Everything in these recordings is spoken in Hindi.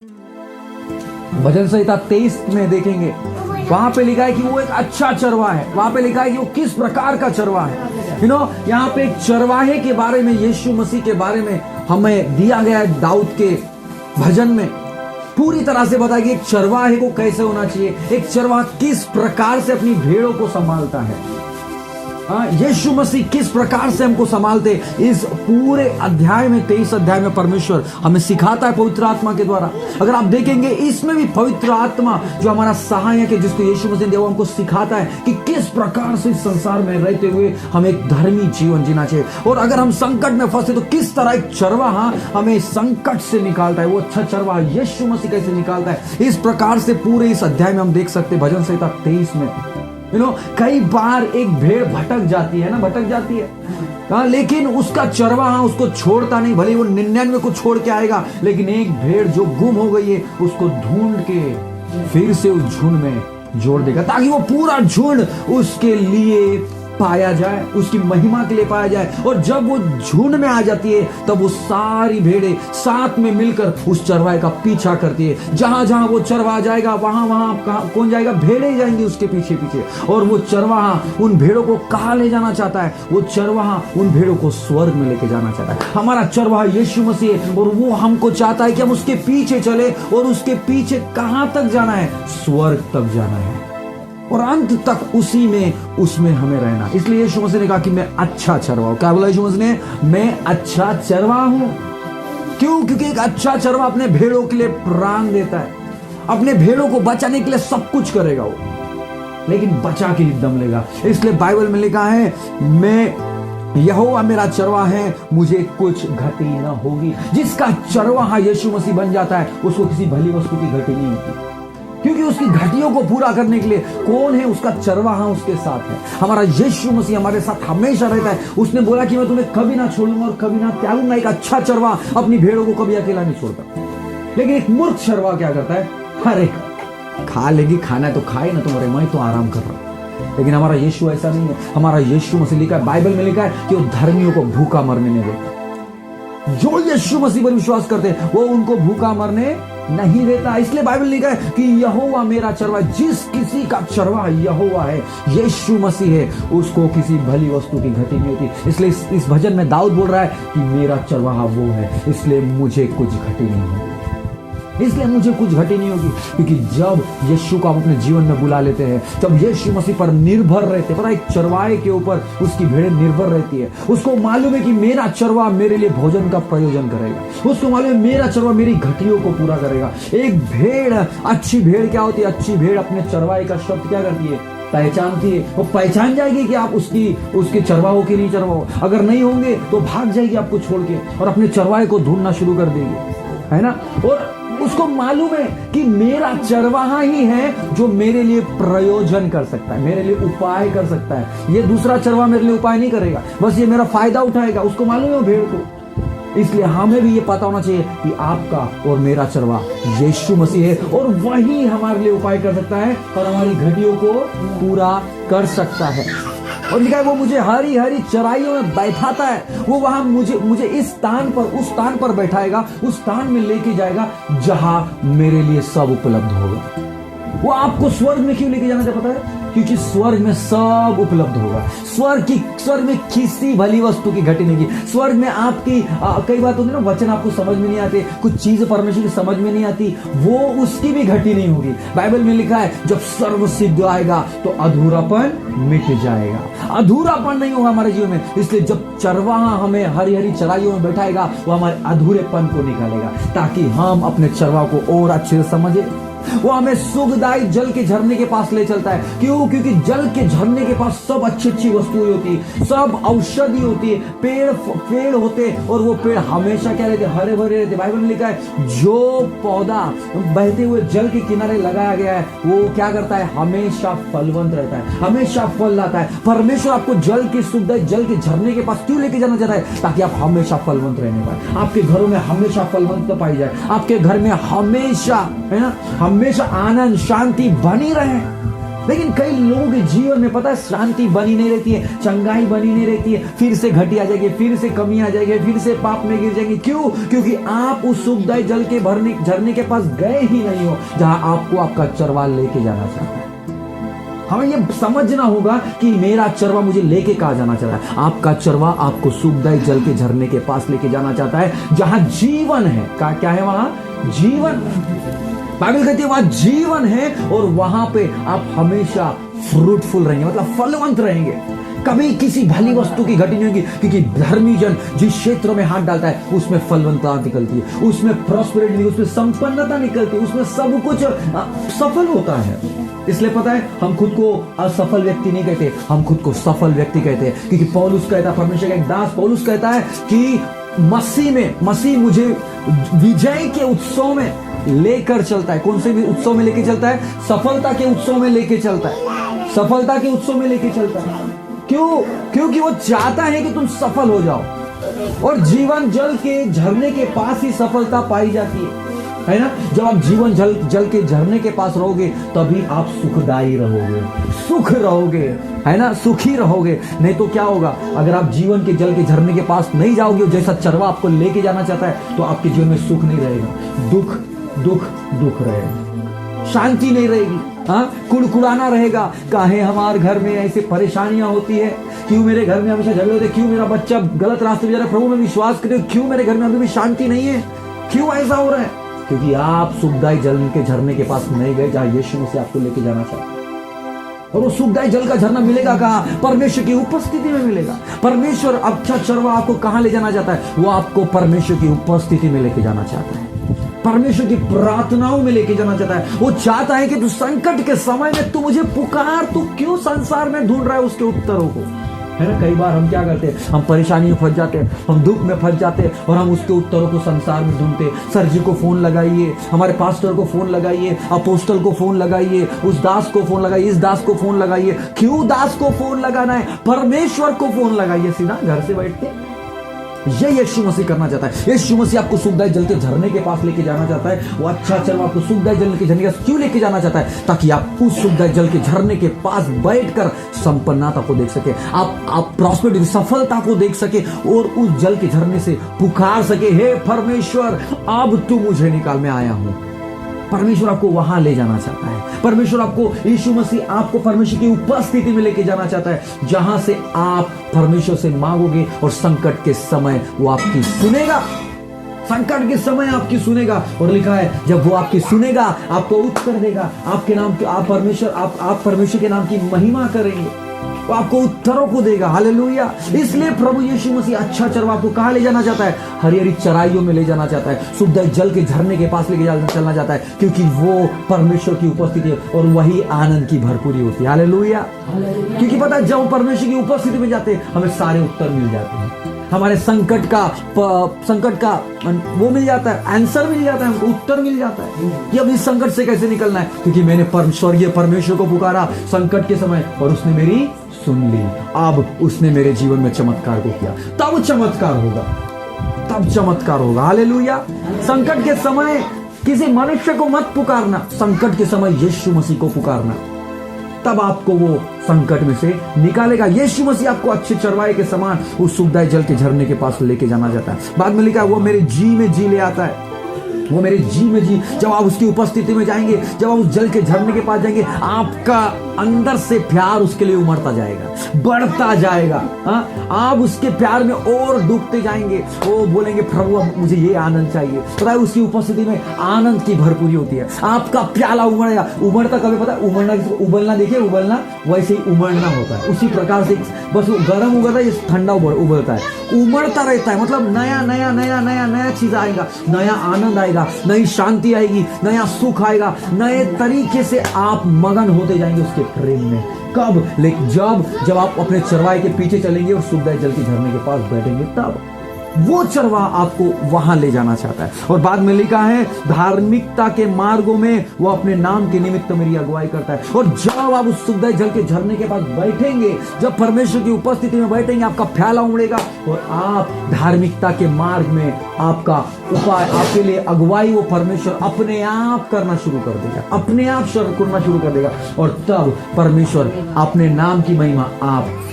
भजन संहिता 23 में देखेंगे, वहां पे लिखा है कि वो एक अच्छा चरवाहा है। वहां पे लिखा है कि वो किस प्रकार का चरवाहा है। यहाँ पे एक चरवाहे के बारे में, यीशु मसीह के बारे में हमें दिया गया है। दाऊद के भजन में पूरी तरह से बताया कि एक चरवाहे को कैसे होना चाहिए, एक चरवाहा किस प्रकार से अपनी भेड़ों को संभालता है। यीशु मसीह किस प्रकार से हमको संभालते, इस पूरे अध्याय में 23 अध्याय में परमेश्वर हमें सिखाता है पवित्र आत्मा के द्वारा। अगर आप देखेंगे इसमें भी पवित्र आत्मा जो हमारा सहायक है, जिसको यीशु मसीह ने, वो हमको सिखाता है कि किस प्रकार से इस संसार में रहते हुए हमें एक धर्मी जीवन जीना चाहिए। और अगर हम संकट में फंसे तो किस तरह एक चरवाहा हमें संकट से निकालता है, वो अच्छा चरवाहा यीशु मसीह कैसे निकालता है। इस प्रकार से पूरे इस अध्याय में हम देख सकते हैं भजन संहिता 23 में। कई बार एक भेड़ भटक जाती है लेकिन उसका चरवाहा उसको छोड़ता नहीं। भले वो 99 को छोड़ के आएगा, लेकिन एक भेड़ जो गुम हो गई है उसको ढूंढ के फिर से उस झुंड में जोड़ देगा, ताकि वो पूरा झुंड उसके लिए पाया जाए, उसकी महिमा के लिए पाया जाए। और जब वो झुंड में आ जाती है तब वो सारी भेड़ें साथ में मिलकर उस चरवाहे का पीछा करती है। जहां जहां वो चरवाहा जाएगा वहां वहां कौन जाएगा? भेड़ें जाएंगी उसके पीछे पीछे। और वो चरवाहा उन भेड़ों को कहां ले जाना चाहता है? वो चरवाहा उन भेड़ों को स्वर्ग में लेके जाना चाहता है। हमारा चरवाहा यीशु मसीह है और वो हमको चाहता है कि हम उसके पीछे चले। और उसके पीछे कहां तक जाना है? स्वर्ग तक जाना है और अंत तक उसमें हमें रहना। इसलिए यीशु मसीह ने कहा कि मैं अच्छा चरवाहा हूं। क्या बोला यीशु मसीह ने? मैं अच्छा चरवाहा हूं। क्यों? क्योंकि एक अच्छा चरवाहा अपने भेड़ों के लिए प्राण देता है, अपने भेड़ों को बचाने के लिए सब कुछ करेगा वो, लेकिन बचा के ही दम लेगा। इसलिए बाइबल में लिखा है, मैं यहोवा मेरा चरवाहा है, मुझे कुछ घटी न होगी। जिसका चरवाहा यीशु मसीह बन जाता है उसको किसी भली वस्तु की घटी नहीं होती, क्योंकि उसकी घटियों को पूरा करने के लिए कौन है? उसका चरवाहा उसके साथ है। हमारा यीशु मसीह हमारे साथ हमेशा रहता है। उसने बोला कि मैं तुम्हें कभी ना छोड़ूंगा और कभी ना त्यागूंगा। एक अच्छा चरवाहा अपनी भेड़ों को कभी अकेला नहीं छोड़ता। लेकिन एक मूर्ख चरवाहा क्या करता है? अरे खा लेगी, खाना है तो खाए ना, तुम्हारे मैं तो आराम कर रहा हूं। लेकिन हमारा यीशु ऐसा नहीं है। हमारा यीशु मसीह लिखा है, बाइबल में लिखा है कि वो धर्मियों को भूखा मरने नहीं देता। जो यीशु मसीह पर विश्वास करते हैं वो उनको भूखा मरने नहीं देता। इसलिए बाइबल लिखा है कि यहोवा मेरा चरवाहा। जिस किसी का चरवाहा यहोवा है, यीशु मसीह है, उसको किसी भली वस्तु की घटी नहीं होती। इसलिए इस भजन में दाऊद बोल रहा है कि मेरा चरवाहा वो है, इसलिए मुझे कुछ घटी नहीं होगी, इसलिए मुझे कुछ घटी नहीं होगी। क्योंकि जब यीशु को आप अपने जीवन में बुला लेते हैं, जब यीशु मसीह पर निर्भर रहते हैं, पता है एक चरवाहे के ऊपर उसकी भेड़ निर्भर रहती है। उसको मालूम है कि मेरा चरवाहा मेरे लिए भोजन का प्रयोजन करेगा। उसको मालूम है मेरा चरवाहा मेरी घटियों को पूरा करेगा। एक भेड़, अच्छी भेड़ क्या होती है? अच्छी भेड़ अपने चरवाहे का शब्द क्या करती है? पहचानती है। वो पहचान जाएगी कि आप उसके चरवाहों के नहीं चरवाहो। अगर नहीं होंगे तो भाग जाएगी आपको छोड़ के और अपने चरवाहे को ढूंढना शुरू कर देगी, है ना। और उसको मालूम है कि मेरा चरवाहा ही है जो मेरे लिए प्रयोजन कर सकता है, मेरे लिए उपाय कर सकता है। ये दूसरा चरवाहा मेरे लिए उपाय नहीं करेगा, बस ये मेरा फायदा उठाएगा। उसको मालूम है भेड़ को। इसलिए हमें भी ये पता होना चाहिए कि आपका और मेरा चरवाहा यीशु मसीह है और वही हमारे लिए उपाय कर सकता है और हमारी घटियों को पूरा कर सकता है। और लिखा है वो मुझे हरी हरी चराइयों में बैठाता है। वो वहां मुझे इस स्थान पर, उस स्थान पर बैठाएगा, उस स्थान में लेके जाएगा जहां मेरे लिए सब उपलब्ध होगा। वो आपको स्वर्ग में क्यों लेके जाना चाहता पता है? क्योंकि स्वर्ग में सब उपलब्ध होगा। स्वर्ग में किसी भली वस्तु की घटी नहीं की। स्वर्ग में आपकी कई बात होती है ना, वचन आपको समझ में नहीं आते, कुछ चीजें परमेश्वर की समझ में नहीं आती, वो उसकी भी घटी नहीं होगी। बाइबल में लिखा है जब सर्व सिद्ध आएगा तो अधूरापन मिट जाएगा। अधूरापन नहीं होगा हमारे जीवन में। इसलिए जब चरवाहा हमें हरी हरी चराइयों में बैठाएगा, वो हमारे अधूरेपन को निकालेगा, ताकि हम अपने चरवाहा को और अच्छे से समझे। वो हमें सुखदायी जल के झरने के पास ले चलता है। क्यों? क्योंकि जल के झरने के पास सब अच्छी अच्छी वस्तुएं होती है, सब औषधि होती है, पेड़ होते और वो पेड़ हमेशा क्या रहते? हरे भरे रहते। बाइबल में लिखा है जो पौधा बहते हुए जल के किनारे लगाया गया है वो क्या करता है? हमेशा फलवंत रहता है, हमेशा फल लाता है। परमेश्वर आपको जल के सुखदायी जल के झरने के पास क्यों लेके जाना चाहता है? ताकि आप हमेशा फलवंत रहने पाए, आपके घरों में हमेशा फलवंत पाई जाए, आपके घर में हमेशा, है ना, हमेशा आनंद शांति बनी रहे। लेकिन कई लोगों के जीवन में पता है शांति बनी नहीं रहती है, चंगाई बनी नहीं रहती है, फिर से घटी आ जाएगी, फिर से कमी आ जाएगी, फिर से पाप में गिर जाएंगे। क्यों? क्योंकि आप उस सुखदायी जल के झरने के पास गए ही नहीं हो जहां आपको आपका चरवा लेके जाना चाहता है। हमें यह समझना होगा कि मेरा चरवा मुझे लेके कहा जाना चाहता है। आपका चरवा आपको सुखदायी जल के झरने के पास लेके जाना चाहता है जहां जीवन है। क्या है वहां? जीवन। बाइबल कहती है वहां जीवन है और वहां पे आप हमेशा फ्रूटफुल रहेंगे, मतलब फलवंत रहेंगे। कभी किसी भली वस्तु की घटी नहीं होगी, क्योंकि धर्मी जन जिस क्षेत्र में हाथ डालता है उसमें फलवंतता निकलती है, उसमें प्रॉस्पेरिटी, उसमें संपन्नता निकलती है, उसमें सब कुछ सफल होता है। इसलिए पता है हम खुद को असफल व्यक्ति नहीं कहते, हम खुद को सफल व्यक्ति कहते हैं। क्योंकि पौलुस कहता है, परमेश्वर का एक दास पौलुस कहता है कि मसीह मुझे विजय के उत्सव में लेकर चलता है। कौन से भी उत्सव में लेके चलता है? सफलता के उत्सव में लेके चलता है। सफलता के उत्सव में लेके चलता है। क्यों? क्योंकि वो चाहता है कि तुम सफल हो जाओ, और जीवन जल के झरने के पास ही सफलता पाई जाती है ना। जब आप जीवन जल के झरने के पास रहोगे तभी आप सुखदायी रहोगे, सुख रहोगे, है ना, सुखी रहोगे। नहीं तो क्या होगा? अगर आप जीवन के जल के झरने के पास नहीं जाओगे, जैसा चरवा आपको लेके जाना चाहता है, तो आपके जीवन में सुख नहीं रहेगा, दुख दुख दुख रहेगा, शांति नहीं रहेगी, हाँ, कुड़कुड़ाना रहेगा। काहे हमारे घर में ऐसे परेशानियां होती है? क्यों मेरे घर में हमेशा झगड़े होते? क्यों मेरा बच्चा गलत रास्ते पे जा रहा है? प्रभु में विश्वास करो, क्यों मेरे घर में अभी भी शांति नहीं है? क्यों ऐसा हो रहा है? क्योंकि आप सुखदायी जल के झरने के पास नहीं गए जहां यीशु मसीह आपको लेके जाना चाहता है। और वो सुखदायी जल का झरना मिलेगा कहाँ? परमेश्वर की उपस्थिति में मिलेगा। परमेश्वर अच्छा चरवा आपको कहाँ ले जाना चाहता है? वो आपको परमेश्वर की उपस्थिति में लेके जाना चाहता है, परमेश्वर की प्रार्थनाओं में लेके जाना चाहता है। वो चाहता है कि तू संकट के समय में तू मुझे पुकार, तू क्यों संसार में ढूंढ रहा है उसके उत्तरों को, है ना। कई बार हम क्या करते हैं? हम परेशानी में फंस जाते हैं, हम दुख में फंस जाते हैं, और हम उसके उत्तरों को संसार में ढूंढते हैं। सर जी को फोन लगाइए, हमारे पास्टर को फोन लगाइए, अपोस्टल को फोन लगाइए, उस दास को फोन लगाइए, इस दास को फोन लगाइए। क्यों दास को फोन लगाना है? परमेश्वर को फोन लगाइए सीधा घर से बैठ के। ये यीशु मसीह करना चाहता है। यीशु मसीह आपको सुखदायी जल के झरने के पास लेके जाना चाहता है। वो अच्छा चरवा आपको सुखदायी जल के झरने के पास क्यों लेके जाना चाहता है? ताकि आप उस सुखदायी जल के झरने के पास बैठकर संपन्नता को देख सके, आप प्रॉस्पेरिटी, सफलता को देख सके, और उस जल के झरने से पुकार सके, हे परमेश्वर अब तू मुझे निकाल, मैं आया हूं। परमेश्वर आपको वहां ले जाना चाहता है। परमेश्वर आपको, यीशु मसीह आपको परमेश्वर की उपस्थिति में लेके जाना चाहता है, जहां से आप परमेश्वर से मांगोगे और संकट के समय वो आपकी सुनेगा। संकट के समय आपकी सुनेगा, और लिखा है जब वो आपकी सुनेगा आपको उत्तर देगा। आपके नाम, आप परमेश्वर के नाम की महिमा करेंगे, वो आपको उत्तरों को देगा। हालेलुया। इसलिए प्रभु यीशु मसीह अच्छा चरवा आपको कहाँ ले जाना चाहता है? हरी हरी चराइयों में ले जाना चाहता है, सुखदायी जल के झरने के पास लेके चलना चाहता है, क्योंकि वो परमेश्वर की उपस्थिति है और वही आनंद की भरपूरी होती है। हालेलुया। क्योंकि पता है जब परमेश्वर की उपस्थिति में जाते हैं हमें सारे उत्तर मिल जाते हैं, हमारे संकट का वो मिल जाता है, आंसर मिल जाता है, हमको उत्तर मिल जाता है कि अब इस संकट से कैसे निकलना है। क्योंकि मैंने स्वर्गीय परमेश्वर को पुकारा संकट के समय, और उसने मेरी सुन ली। अब उसने मेरे जीवन में चमत्कार को किया, तब चमत्कार होगा, तब चमत्कार होगा। हालेलुया। संकट के समय किसी मनुष्य को मत पुकारना, संकट के समय यीशु मसीह को पुकारना, तब आपको वो संकट में से निकालेगा। यीशु मसीह आपको अच्छे चरवाहे के समान उस सुखदायी जल के झरने के पास लेके जाना चाहता है। बाद में लिखा है वो मेरे जी में जी ले आता है, वो मेरे जी में जी। जब आप उसकी उपस्थिति में जाएंगे, जब आप उस जल के झरने के पास जाएंगे, आपका अंदर से प्यार उसके लिए उमड़ता जाएगा, बढ़ता जाएगा। हाँ, आप उसके प्यार में और डूबते जाएंगे। वो बोलेंगे प्रभु मुझे ये आनंद चाहिए। पता है उसकी उपस्थिति में आनंद की भरपूरी होती है। आपका प्याला उमड़ेगा। उमड़ता कभी पता है? उमड़ना, उबलना देखिए, उबलना वैसे ही उमड़ना होता है। उसी प्रकार से बस गर्म उबलता है, ठंडा उबलता है, उमड़ता रहता है। मतलब नया नया नया नया नया चीज आएगा, नया आनंद आएगा, नई शांति आएगी, नया सुख आएगा, नए तरीके से आप मगन होते जाएंगे उसके प्रेम में। कब? लेकिन जब आप अपने चरवाहे के पीछे चलेंगे और सुखदायी जल के झरने के पास बैठेंगे, तब वो चरवाहा आपको वहां ले जाना चाहता है। और बाद में लिखा है, धार्मिकता के मार्गों में वो अपने नाम के निमित्त मेरी अगुवाई करता है। और जब आप उस सुखदायी जल के झरने के पास बैठेंगे, जब परमेश्वर की उपस्थिति में बैठेंगे, आपका प्याला उमड़ेगा और आप धार्मिकता के मार्ग में आपका उपाय, आपके लिए अगुवाई वो परमेश्वर अपने आप करना शुरू कर देगा, अपने आप करना शुरू कर देगा। और तब परमेश्वर अपने नाम की महिमा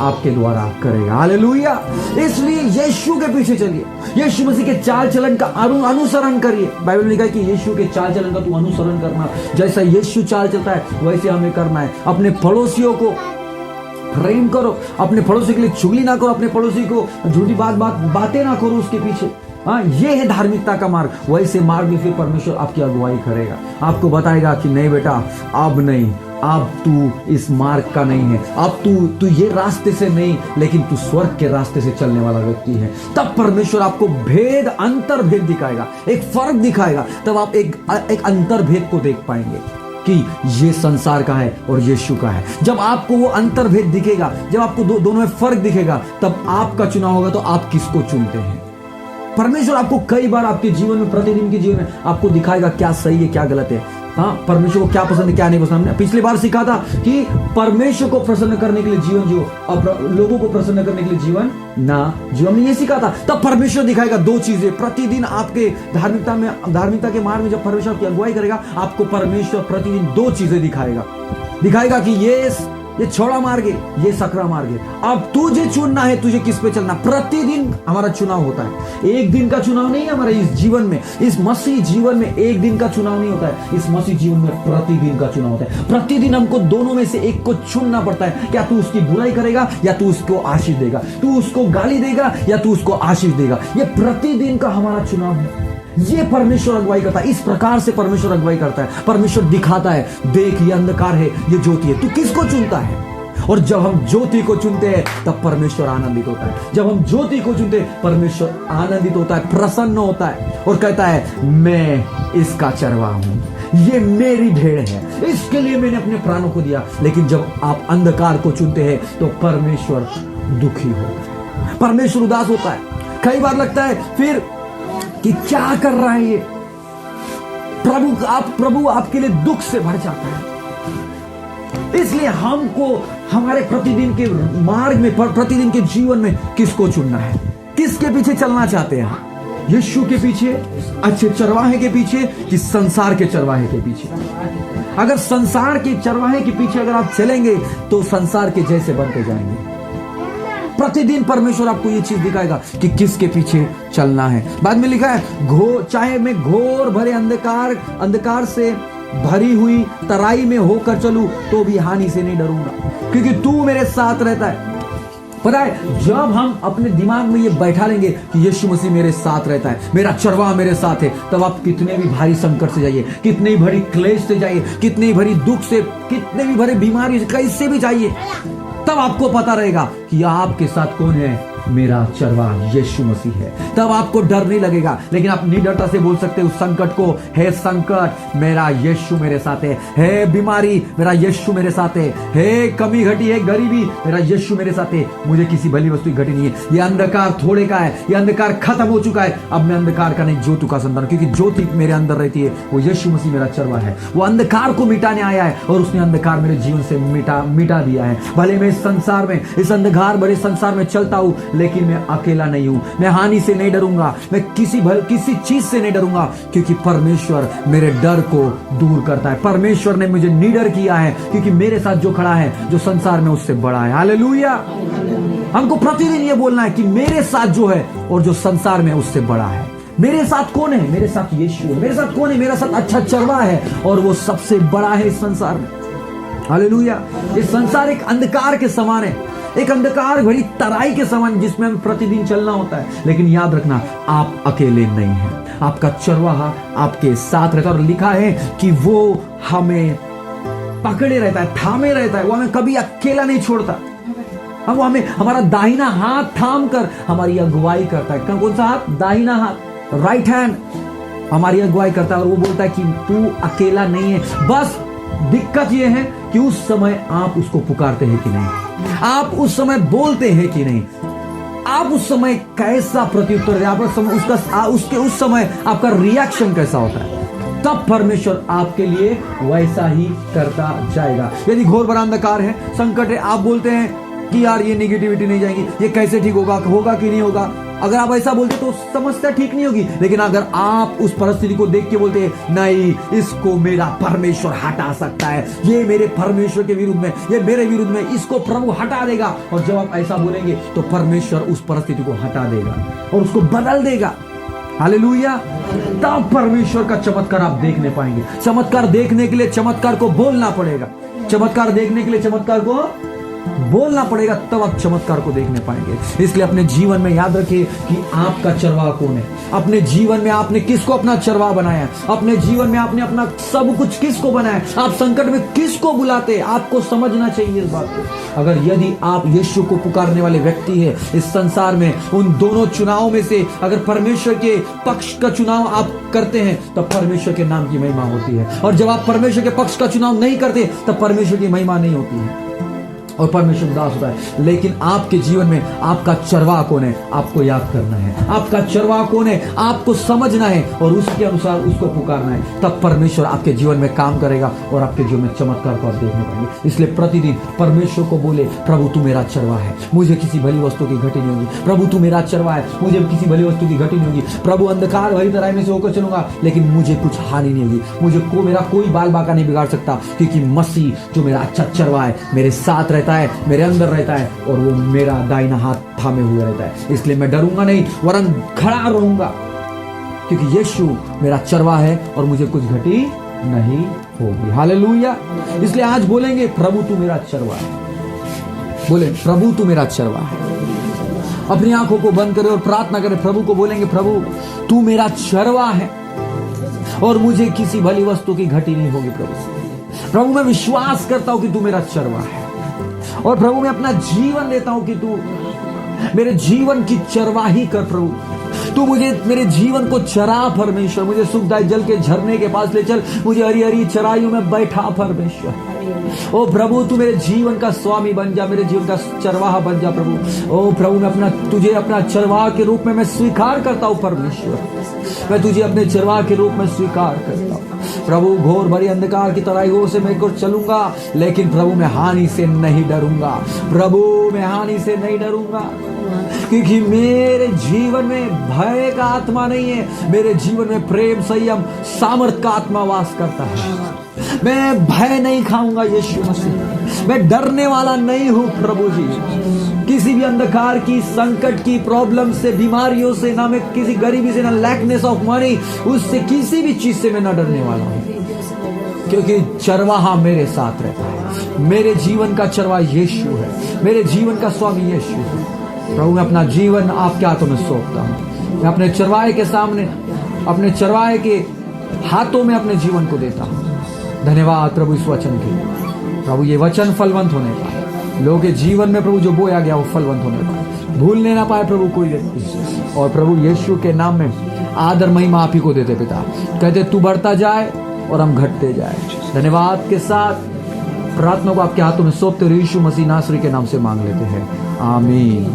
आपके द्वारा करेगा। हालेलुया। इसलिए यीशु के पीछे चलिए, यीशु मसीह के चाल चलन का अनुसरण करिए। बाइबल में लिखा है कि यीशु के चाल चलन का तू अनुसरण करना, जैसा यीशु चाल चलता है वैसे हमें करना है। अपने पड़ोसियों को प्रेम करो, अपने पड़ोसी के लिए चुगली ना करो, अपने पड़ोसी को झूठी बातें ना करो उसके पीछे। हाँ, ये है धार्मिकता का मार्ग। वैसे मार्ग में फिर परमेश्वर आपकी अगुवाई करेगा, आपको बताएगा कि नहीं बेटा, अब नहीं, अब तू इस मार्ग का नहीं है, अब तू ये रास्ते से नहीं, लेकिन तू स्वर्ग के रास्ते से चलने वाला व्यक्ति है। तब परमेश्वर आपको अंतर भेद दिखाएगा, एक फर्क दिखाएगा। तब आप एक अंतर भेद को देख पाएंगे कि ये संसार का है और यीशु का है। जब आपको वो अंतर भेद दिखेगा, जब आपको दोनों में फर्क दिखेगा, तब आपका चुनाव होगा तो आप किसको चुनते हैं। परमेश्वर आपको कई बार आपके जीवन में, प्रतिदिन के जीवन में आपको दिखाएगा क्या सही है क्या गलत है। हाँ, परमेश्वर को क्या पसंद है क्या नहीं पसंद। हमने पिछली बार सीखा था कि परमेश्वर को प्रसन्न करने के लिए जीवन जियो और लोगों को प्रसन्न करने के लिए जीवन ना जियो। हमने ये सीखा था। तब परमेश्वर दिखाएगा दो चीजें प्रतिदिन आपके धार्मिकता के मार्ग में। जब परमेश्वर की अगुवाई करेगा, आपको परमेश्वर प्रतिदिन दो चीजें दिखाएगा कि ये चौड़ा मार्ग है, ये सकरा मार्ग है। अब तुझे चुनना है, तुझे किस पे चलना। प्रतिदिन हमारा चुनाव होता है, एक दिन का चुनाव नहीं है हमारे इस जीवन में, इस मसीह जीवन में एक दिन का चुनाव नहीं होता है। इस मसीह जीवन में प्रतिदिन का चुनाव होता है। प्रतिदिन हमको दोनों में से एक को चुनना पड़ता है। क्या तू उसकी बुराई करेगा या तू उसको आशीष देगा, तू उसको गाली देगा या तू उसको आशीष देगा। ये प्रतिदिन का हमारा चुनाव है। ये परमेश्वर अगुवाई करता है। इस प्रकार से परमेश्वर अगुवाई करता है। परमेश्वर दिखाता है, देख ये अंधकार है, ये ज्योति है, तू किसको चुनता है। और जब हम ज्योति को चुनते हैं तब परमेश्वर आनंदित होता है। जब हम ज्योति को चुनते हैं परमेश्वर आनंदित होता है, प्रसन्न होता है और कहता है मैं इसका चरवाहा हूं, ये मेरी भेड़ है, इसके लिए मैंने अपने प्राणों को दिया। लेकिन जब आप अंधकार को चुनते हैं तो परमेश्वर दुखी होता है, परमेश्वर उदास होता है। कई बार लगता है फिर कि क्या कर रहा है ये प्रभु आपके लिए दुख से भर जाता है। इसलिए हमको हमारे प्रतिदिन के मार्ग में, प्रतिदिन के जीवन में किसको चुनना है, किसके पीछे चलना चाहते हैं। यीशु के पीछे, अच्छे चरवाहे के पीछे, कि संसार के चरवाहे के पीछे। अगर संसार के चरवाहे के पीछे अगर आप चलेंगे तो संसार के जैसे बनते जाएंगे। प्रतिदिन परमेश्वर आपको ये चीज दिखाएगा कि किसके पीछे चलना है। बाद में लिखा है, चाहे मैं घोर भरे अंधकार से भरी हुई तराई में होकर चलूं तो भी हानि से नहीं डरूंगा, क्योंकि तू मेरे साथ रहता है। पता है, जब हम अपने दिमाग में ये बैठा लेंगे कि यीशु मसीह मेरे साथ रहता है, मेरा चरवाहा मेरे साथ है, तब आप कितने भी भारी संकट से जाइए, कितने भी भरी क्लेश से जाइए, कितने भी भरी दुख से, कितने भी भरी बीमारी से, कैसे भी जाइए, तब आपको पता रहेगा कि आपके साथ कौन है, मेरा चरवाहा यीशु मसीह है। तब आपको डर नहीं लगेगा। लेकिन आप निडरता से बोल सकते हो उस संकट को, हे संकट मेरा यीशु मेरे साथ है, हे बीमारी मेरा यीशु मेरे साथ है, हे कमी घटी है, गरीबी मेरा यीशु मेरे साथ है, मुझे किसी भली वस्तु की घटी नहीं है, ये अंधकार थोड़े का है, ये अंधकार खत्म हो चुका है, अब मैं अंधकार का नहीं ज्योति का संतान, क्योंकि ज्योति मेरे अंदर रहती है, वो यीशु मसीह मेरा चरवाहा है। वो अंधकार को मिटाने आया है और उसने अंधकार मेरे जीवन से मिटा दिया है। भले मैं इस संसार में, इस अंधकार भरे संसार में चलता हूं, लेकिन मैं अकेला नहीं हूं। मैं हानि से नहीं डरूंगा, मैं किसी चीज से नहीं डरूंगा, क्योंकि परमेश्वर मेरे डर को दूर करता है। परमेश्वर ने मुझे निडर किया है, क्योंकि मेरे साथ जो खड़ा है, जो संसार में उससे बड़ा है। हालेलुया। हमको प्रतिदिन ये बोलना है कि मेरे साथ जो है और जो संसार में उससे बड़ा है। मेरे साथ कौन है? मेरे साथ यीशु है। मेरे साथ कौन है? मेरा साथ अच्छा चरवाहा है और वो सबसे बड़ा है इस संसार में। हालेलुया। ये संसार एक अंधकार के समान है, एक अंधकार भरी तराई के समान, जिसमें हमें प्रतिदिन चलना होता है। लेकिन याद रखना, आप अकेले नहीं हैं, आपका चरवाहा आपके साथ रहता है। और लिखा है कि वो हमें पकड़े रहता है, थामे रहता है, वो हमें कभी अकेला नहीं छोड़ता। वो हमें हमारा दाहिना हाथ थाम कर हमारी अगुवाई करता है। कौन सा हाथ? दाहिना हाथ, राइट हैंड हमारी अगुवाई करता है। और वो बोलता है कि तू अकेला नहीं है। बस दिक्कत ये है कि उस समय आप उसको पुकारते हैं कि नहीं, आप उस समय बोलते हैं कि नहीं। आप उस समय कैसा प्रत्युत्तर दे, आप उस समय आपका रिएक्शन कैसा होता है, तब परमेश्वर आपके लिए वैसा ही करता जाएगा। यदि घोर बड़ा अंधकार है, संकट है, आप बोलते हैं कि यार ये नेगेटिविटी नहीं जाएगी, ये कैसे ठीक होगा कि नहीं होगा, अगर आप ऐसा बोलते तो समस्या ठीक नहीं होगी। लेकिन अगर आप उस परिस्थिति को देख के बोलते हैं नहीं, इसको मेरा परमेश्वर हटा सकता है, ये मेरे परमेश्वर के विरुद्ध में, ये मेरे विरुद्ध में, इसको प्रभु हटा देगा, और जब आप ऐसा बोलेंगे तो परमेश्वर उस परिस्थिति को हटा देगा और उसको बदल देगा। हालेलुया। तब परमेश्वर का चमत्कार आप देखने पाएंगे। चमत्कार देखने के लिए चमत्कार को बोलना पड़ेगा, चमत्कार देखने के लिए चमत्कार को बोलना पड़ेगा, तब आप चमत्कार को देखने पाएंगे। इसलिए अपने जीवन में याद रखिए कि आपका चरवाहा कौन है। अपने जीवन में आपने किसको अपना चरवाहा बनाया, अपने जीवन में आपने अपना सब कुछ किसको बनाया, आप संकट में किसको बुलाते, आपको समझना चाहिए इस बात को। अगर यदि आप यीशु को पुकारने वाले व्यक्ति है इस संसार में, उन दोनों चुनाव में से अगर परमेश्वर के पक्ष का चुनाव आप करते हैं तब परमेश्वर के नाम की महिमा होती है, और जब आप परमेश्वर के पक्ष का चुनाव नहीं करते तब परमेश्वर की महिमा नहीं होती है और परमेश्वर उदास होता है। लेकिन आपके जीवन में आपका चरवाहा कौन है, आपको याद करना है। आपका चरवाहा कौन है, आपको समझना है और उसके अनुसार उसको पुकारना है, तब परमेश्वर आपके जीवन में काम करेगा और आपके जीवन में चमत्कार को आप देखने पाएंगे। इसलिए प्रतिदिन परमेश्वर को बोले, प्रभु तू मेरा चरवाहा है, मुझे किसी भली वस्तु की घटी नहीं होगी। प्रभु तू मेरा चरवाहा है, मुझे किसी भली वस्तु की घटी नहीं होगी। प्रभु अंधकार भरी तराई में से होकर चलूंगा, लेकिन मुझे कुछ हानि नहीं होगी। मेरा कोई बाल बाका नहीं बिगाड़ सकता, क्योंकि मसीह जो मेरा अच्छा चरवाहा है मेरे साथ रहता है, मेरे अंदर रहता है, और वो मेरा दाहिना हाथ थामे हुए रहता है। इसलिए मैं डरूंगा नहीं, वरन खड़ा रहूंगा, क्योंकि यीशु मेरा चरवाहा है और मुझे कुछ घटी नहीं होगी। हालेलुया। इसलिए आज बोलेंगे, प्रभु तू मेरा चरवाहा है। बोले, प्रभु तू मेरा चरवाहा है। अपनी आंखों को बंद करें और प्रार्थना करें, प्रभु को बोलेंगे, प्रभु तू मेरा चरवाहा है और मुझे किसी भली वस्तु की घटी नहीं होगी। प्रभु मैं विश्वास करता हूं कि तू मेरा चरवाहा है, और प्रभु मैं अपना जीवन देता हूं कि तू मेरे जीवन की चरवाही कर। प्रभु तू मुझे मेरे जीवन को चरा परमेश्वर, मुझे सुखदायक जल के झरने के पास ले चल, मुझे हरी हरी चराइयों में बैठा परमेश्वर। ओ प्रभु तू मेरे जीवन का स्वामी बन जा, मेरे जीवन का चरवाहा बन जा प्रभु। ओ प्रभु मैं तुझे अपना चरवाहा के रूप में मैं स्वीकार करता हूं परमेश्वर, मैं तुझे अपने चरवाहा के रूप में स्वीकार करता हूं प्रभु। घोर भरी अंधकार की तराइयों से मैं चलूंगा, लेकिन प्रभु मैं हानि से नहीं डरूंगा। प्रभु मैं हानि से नहीं डरूंगा, क्योंकि मेरे जीवन में भय का आत्मा नहीं है, मेरे जीवन में प्रेम संयम सामर्थ का आत्मा वास करता है। मैं भय नहीं खाऊंगा यीशु मसीह, मैं डरने वाला नहीं हूं प्रभु जी। किसी भी अंधकार की, संकट की, प्रॉब्लम से, बीमारियों से, ना मैं किसी गरीबी से, ना लैकनेस ऑफ मनी, उससे किसी भी चीज से मैं ना डरने वाला हूं, क्योंकि चरवाहा मेरे साथ रहता है। मेरे जीवन का चरवाहा यीशु है, मेरे जीवन का स्वामी यीशु है। प्रभु मैं अपना जीवन आपके हाथों में सौंपता हूं, मैं अपने चरवाहे के सामने, अपने चरवाहे के हाथों में अपने जीवन को देता हूं। धन्यवाद प्रभु इस वचन के। प्रभु ये वचन फलवंत होने पाए लोगों के जीवन में, प्रभु जो बोया गया वो फलवंत होने पाए, भूलने ना पाए प्रभु कोई व्यक्ति। और प्रभु यीशु के नाम में आदर महिमा आप ही को देते पिता, कहते तू बढ़ता जाए और हम घटते जाए। धन्यवाद के साथ प्रार्थना को आपके हाथों में सौंपते हुए यीशु मसीह नासरी के नाम से मांग लेते हैं, आमीन।